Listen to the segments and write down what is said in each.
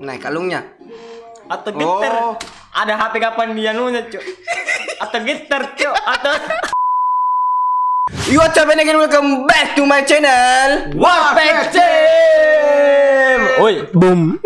Naik kalungnya. Atau gitar. Ada HP kapan dia nunya, Cuk. Atau gitar, Cuk. Atau You what's up and again, welcome back to my channel Warpack Team. Oi, boom.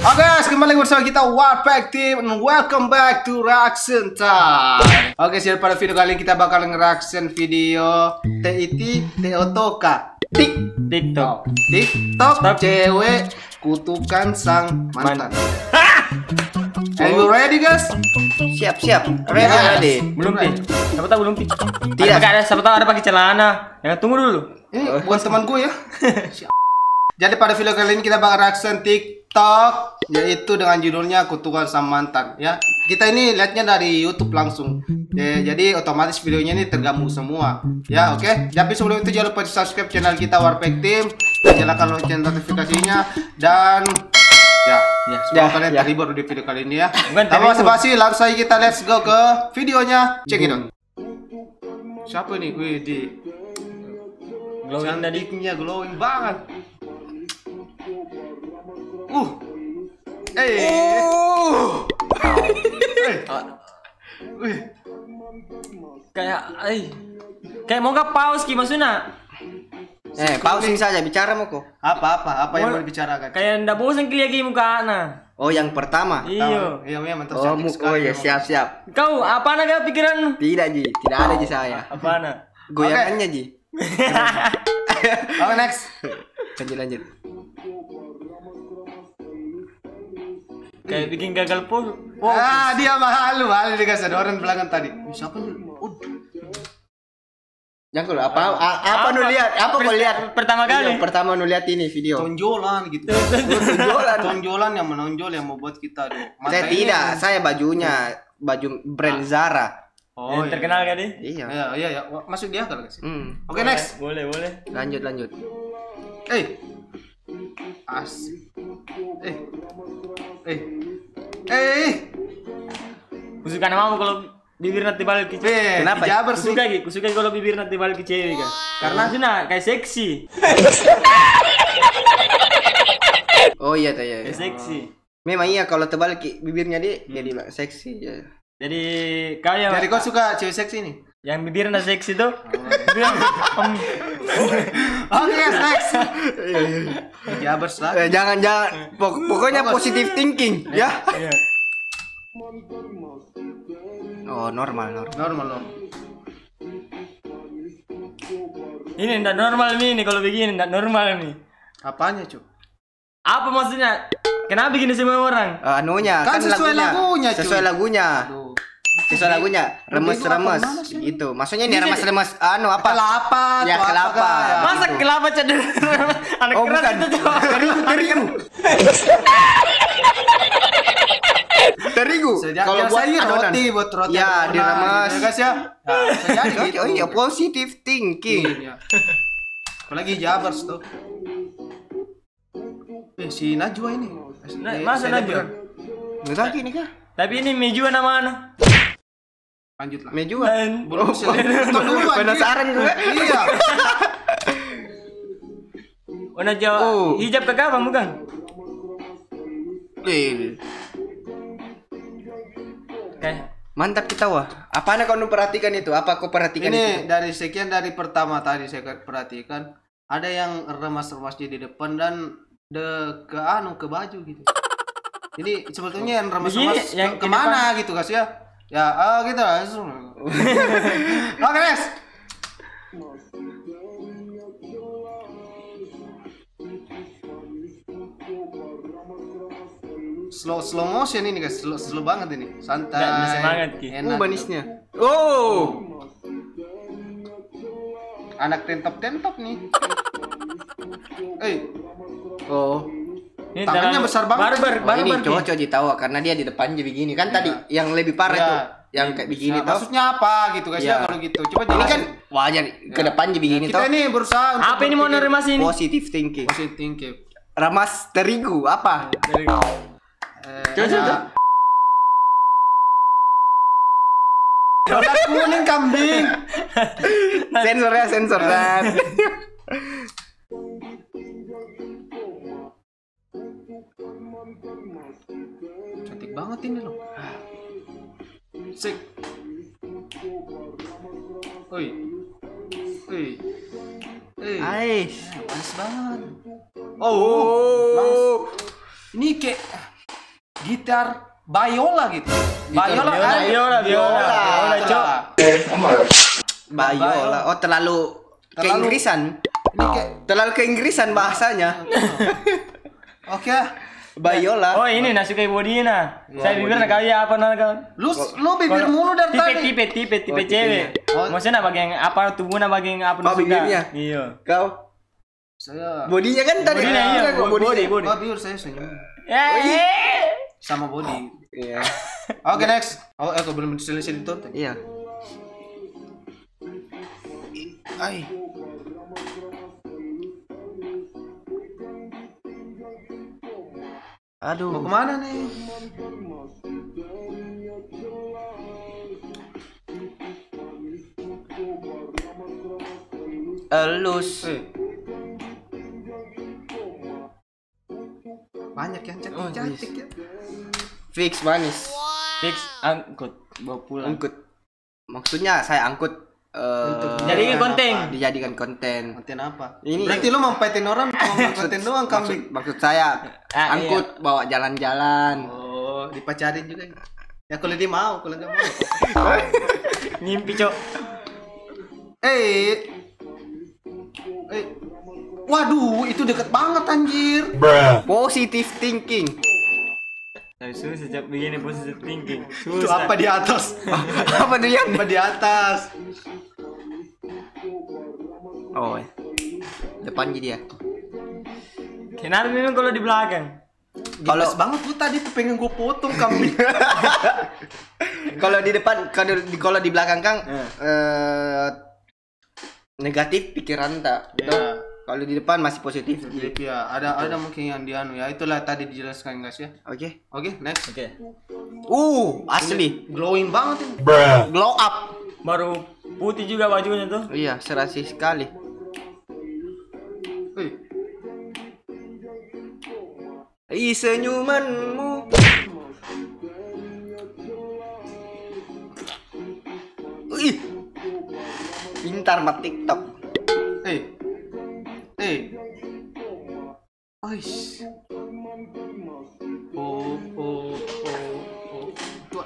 Oke guys, kembali bersama kita Warpack Team and welcome back to reaction time. Oke, pada video kali ini kita bakal nge-reaction video TIT Teotoka TikTok. TikTok cewek kutukan sang mantan. Are you ready guys? Siap. Ready. Belum pi. Siapa tahu belum pi. Tidak. Siapa tahu ada pakai celana. Ya tunggu dulu. Buat teman gue ya. Jadi pada video kali ini kita bakal reaction TikTok, yaitu dengan judulnya kutukan sang mantan. Ya, kita ini lihatnya dari YouTube langsung. Jadi otomatis videonya ini tergabung semua. Ya, oke. Tapi sebelum itu jangan lupa di subscribe channel kita Warpack Team dan nyalakan lonceng notifikasinya dan semoga kalian terhibur di video kali ini ya. Tanpa basa-basi, langsung saja kita let's go ke videonya. Check it out. Siapa nih gue di Glowing tadi. cantiknya glowing banget. Kayak mau nggak pause ki maksudnya? Pausing saja, bicara mau kok. Apa yang mau dibicarakan? Kayak ndak bosan kali lagi muka ana. Oh, yang pertama. Iya. Mantap. Oh ya, siap. Kau apa naga pikiran? Tidak Ji, tidak ada Ji saya. Apa na? Goyangannya Ji. Oke, next. Lanjut. Kayak bikin gagal pul. Dia malu dikasih orang belakang tadi. Siapa nih? Jangan apa nu lihat? Apa kau lihat? Pertama kali. Pertama nu lihat ini video. Tonjolan gitu. Tonjolan yang menonjol yang membuat kita Saya tidak, saya bajunya baju brand Zara. Oh, terkenal kan dia? Iya. Masuk dia kalau guys. Oke, next. Boleh. Lanjut. Asik. Kusuka nama kalau bibir nanti balik ke cewek. Kenapa? Jabar sih. Kusuka kalau bibir nanti balik ke cewek kan. Karena sudah kayak seksi. Oh iya. Kayak seksi. Memang iya kalau tebal bibirnya dia jadi seksi ya. Jadi kau yang Jadi kau suka cewek seksi nih? yang bibirnya seksi tuh. Oke, next. Jabar lah. Jangan pokoknya positive thinking ya. Iya. Oh, normal. Ini enggak normal nih kalau begini enggak normal nih. Apanya, Cuk? Apa maksudnya? Kenapa begini semua orang? Anunya Kan sesuai lagunya, cuy. Sesuai lagunya. Sesuai lagunya. Remes-remes gitu. Maksudnya ini remes-remes apa? Kelapa. Ya, kelapa. Masa gitu. kelapa cedera? Anak Oh, keras bukan. itu coba. Terigu. Kalau buat adonan. buat roti. Ya, diremes. Guys ya. Jadi Oh iya, positive thinking. Iya. Apalagi Jabar tuh. Si Najwa ini. Masa Najwa? Enggak lagi nih kah? Tapi ini Mejua nama mana? Lanjut lah. Mejua. Belum Penasaran gue. Iya. Oh Najwa. Hijab ke kapan bukan? Mantap kita wah. Apaan kau perhatikan itu? Apa kau perhatikan Ini itu? dari sekian dari pertama tadi saya perhatikan ada yang remas-remasnya di depan dan ke baju gitu. Jadi sebetulnya yang remas-remas yang kemana gitu guys ya? Ya, gitu lah. Oke, next. Slow motion ini guys, slow banget ini, santai. Nggak semangat, Ki. Enak. Manisnya. Oh. Anak tentop nih. Oh. Ini Tangannya dalam- besar banget. Barber Ini Ki. cowok ditawa karena dia di depan jadi begini kan tadi yang lebih parah Iya. itu yang kayak begini Nah, tau. maksudnya apa gitu guys Iya. ya kalau gitu. Coba Ini kan jelasin. wajar ke depan jadi begini Kita tau. ini berusaha untuk Apa ini mau berpikir nerima sini? Positive thinking. positif. Ramas terigu apa? Coba. Warna kuning kambing. Sensor ya, sensor. Cantik banget ini loh. Sik. Oi. Oi. Ais. Panas banget. Oh. Ini kayak gitar biola gitu. Biola, Biola, Cok. Bayola. Oh, terlalu keinggrisan. Ini kayak Terlalu keinggrisan bahasanya. oke. Bayola. Oh, ini nasi kayak bodinya. Saya bibirnya kayak apa kawan? Lu bibir mulu dari tadi. Tipe cewek. Oh. Maksudnya bagian apa tubuhnya bagian apa Oh, bibirnya. Iya. Kau Saya bodinya kan tadi. Bodinya, iya. Body. oh biur saya senyum sama body. Iya. Oke, next. Oh, aku belum selesai ditonton. Iya. Ai. Mau Aduh. kemana nih? Elus. Banyak yang cantik-cantik ya. Fix manis. Fix angkut bawa pulang. Angkut. Maksudnya saya angkut Jadikan konten. dijadikan konten. Konten apa? Ini- Berarti lu mampetin orang cuma konten doang kambing. Maksud saya Ah, angkut bawa jalan-jalan. Oh, dipacarin juga. Ya kalau dia mau, kalau dia mau. Ngimpi, Cok. Eh. Waduh, itu deket banget anjir. Positive thinking. Tapi susah Cok begini positive thinking. Itu Susah. apa di atas? Apa tuh yang? Apa di atas? Oh. Depan jadi ya. Kenapa memang kalau di belakang? Kalau- Gemes banget gua tadi tuh pengen gua potong kambing. Kalau di depan, kalau di belakang Kang negatif pikiran tak. Iya. Kalau di depan masih positif. Ya, ada mungkin yang dianu ya. Itulah tadi dijelaskan guys ya. Oke. Oke, next. Oke. Asli. Glowing banget ini. Glow up. Baru putih juga bajunya tuh. Iya, serasi sekali. Senyumanmu. Ih. Pintar mat TikTok. Aish. Oh. Tua.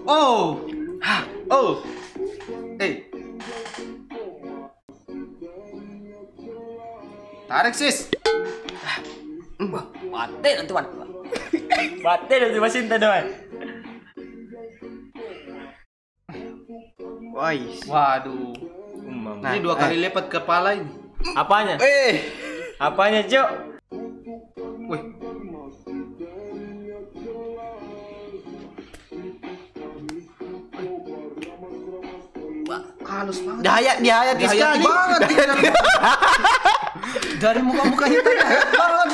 Oh. Hah. Oh. Tarik sis. Bate nanti wan. Bate nanti masih entah doang. Wais. Waduh. Umam. Ini 2 kali lipat kepala ini. Apanya? Apanya, Cok? Wih. Halus banget. Dihayati sekali. banget. Dari muka-mukanya tadi hayat banget.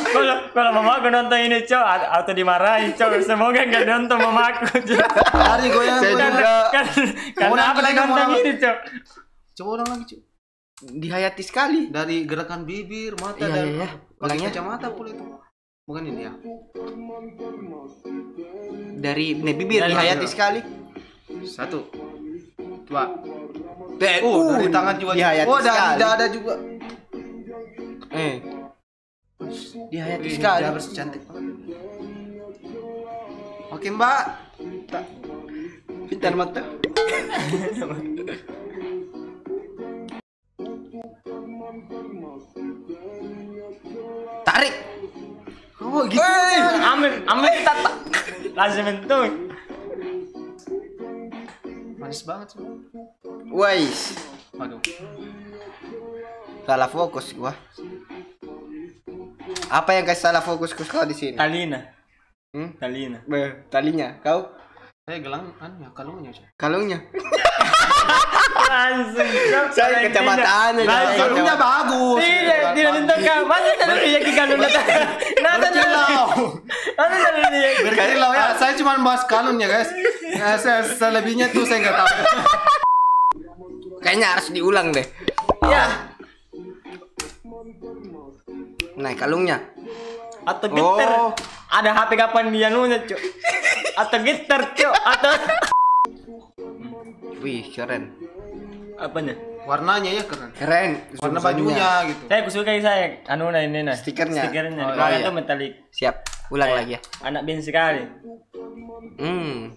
Kalau mama aku nonton ini, Cok, atau dimarahin, Cok. Semoga enggak nonton mama aku, Cok. Dari goyang. Saya juga. Karena apa lagi nonton ini, Cok? Coba ulang lagi, Cuk. Dihayati sekali. Dari gerakan bibir, mata Iya, dan iya. pakai Ulangnya. kacamata pula itu. Bukan ini ya. Dari bibir Dari dihayati bibir. sekali. 1 2. Oh, Dari tangan juga. dihayati Oh, dari sekali. dada juga. Dihayati Wih, sekali. dia bersih cantik banget. Oke, Mbak. Pintar mata. Tarik. Oh, gitu. Ambil kita langsung mentung. Manis banget sih. Wais. Waduh. Salah fokus gua. Apa yang kasih salah fokus kau di sini? Talina. Hmm? Talina. Talinya. Kau? Saya gelang kan ya kalungnya, Cuk. Kalungnya. Langsung, Cok. Saya kecamatannya. Langsung. Kalungnya bagus. Tidak nonton masa tadi dia ke kalung datang. Nada Berkilau. Masa tadi dia. Berkilau ya. Saya cuma bahas kalungnya, guys. Selebihnya tuh saya nggak tahu. Kayaknya harus diulang deh. Ya. Nah, kalungnya. Atau gitar. Oh. Ada HP kapan dia nunya, Cuk. Atau gitar, Cuk. Atau Wih, keren. apanya? Warnanya ya keren. Keren. Warna bajunya gitu. Saya kusuka saya ini nah. Stikernya. Stikernya. Oh, Kalau iya. itu metalik. Siap. Ulang lagi ya. Anak bin sekali. Hmm.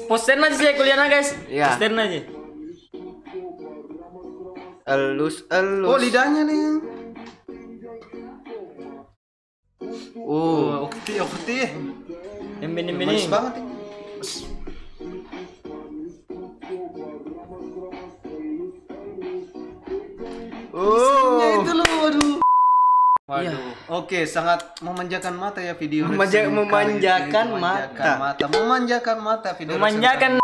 Poster aja saya kuliah guys. Iya. Poster aja. Elus. Oh, lidahnya nih. Oh. Okti. Ini Manis banget ini. Ya itu loh, waduh. Waduh. Oke, sangat memanjakan mata ya video. Memanjakan mata. Memanjakan mata video. Memanjakan.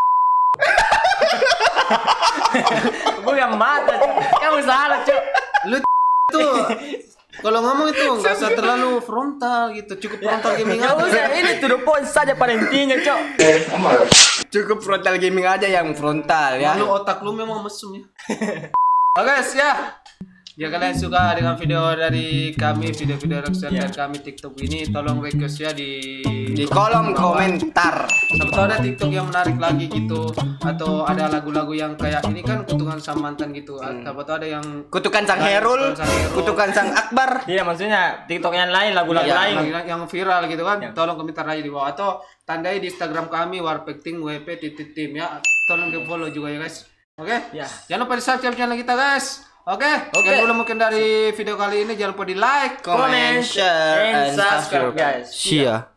Bukan mata, Cuk. Kamu salah, Cuk. Lu itu kalau ngomong itu nggak usah terlalu frontal gitu, cukup frontal gaming Enggak aja. usah, ini to the point saja pada intinya, Cuk. Cukup frontal gaming aja yang frontal ya. Lu otak lu memang mesum ya. Oke guys ya. Jika kalian suka dengan video dari kami, video-video reaction dari kami TikTok ini, tolong request ya di Kolom komentar. Siapa tahu ada TikTok yang menarik lagi gitu, atau ada lagu-lagu yang kayak ini kan kutukan sama mantan gitu. Siapa tahu ada yang Kutukan sang Herul, kutukan sang Akbar. Iya, maksudnya TikTok yang lain, lagu-lagu Iya, lain. yang viral gitu kan, tolong komentar aja di bawah atau tandai di Instagram kami warpekting wp.tim ya. Tolong di follow juga ya guys. Oke? Ya. Jangan lupa di subscribe channel kita guys. Oke? Sekian dulu mungkin dari video kali ini. Jangan lupa di like, Comment, share, and subscribe guys. See ya.